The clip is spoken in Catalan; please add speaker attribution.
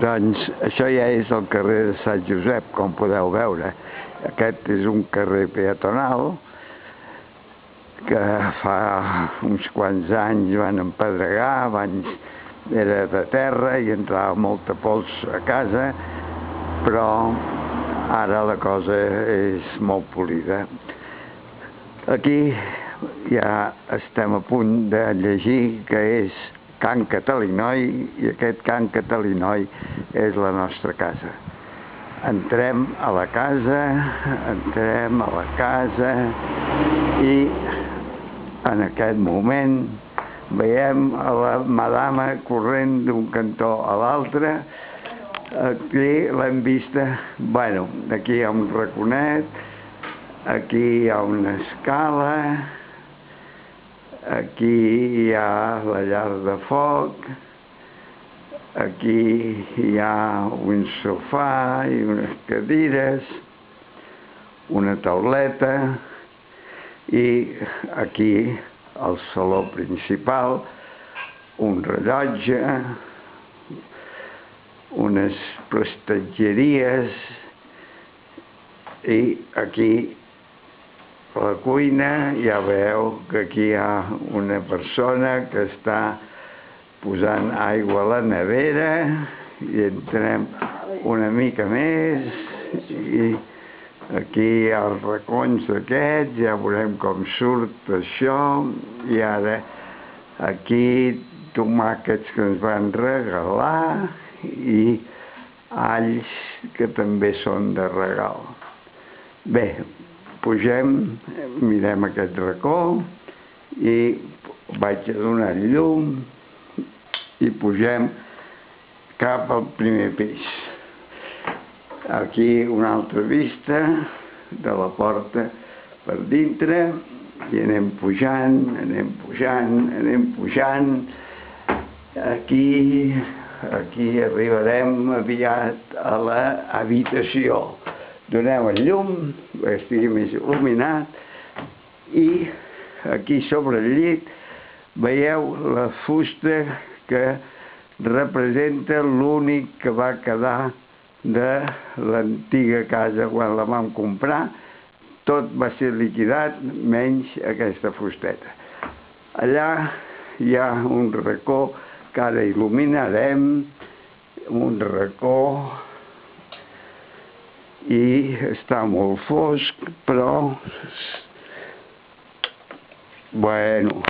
Speaker 1: Doncs això ja és el carrer de Sant Josep, com podeu veure. Aquest és un carrer peatonal que fa uns quants anys van empedregar, abans era de terra i entrava molta pols a casa, però ara la cosa és molt polida. Aquí ja estem a punt de llegir que és Can Catalinoi, i aquest Can Catalinoi és la nostra casa. Entrem a la casa i en aquest moment veiem a la madama corrent d'un cantó a l'altre. Aquí l'hem vista, bueno, aquí hi ha un raconet, aquí hi ha una escala, aquí hi ha la llar de foc, aquí hi ha un sofà i unes cadires, una tauleta, i aquí al saló principal un rellotge, unes prestatgeries, i aquí a la cuina ja veieu que aquí hi ha una persona que està posant aigua a la nevera, i entrem una mica més i aquí hi ha els racons aquests, ja veurem com surt això, i ara aquí tomàquets que ens van regalar i alls que també són de regal. Bé, pugem, mirem aquest racó i vaig a donar llum i pugem cap al primer pis. Aquí una altra vista de la porta per dintre i anem pujant. Aquí arribarem aviat a l'habitació. Donem el llum, que estigui més il·luminat, i aquí sobre el llit veieu la fusta que representa l'únic que va quedar de l'antiga casa quan la vam comprar. Tot va ser liquidat, menys aquesta fusteta. Allà hi ha un racó que ara il·luminarem, un racó, i està molt fosc, però bueno.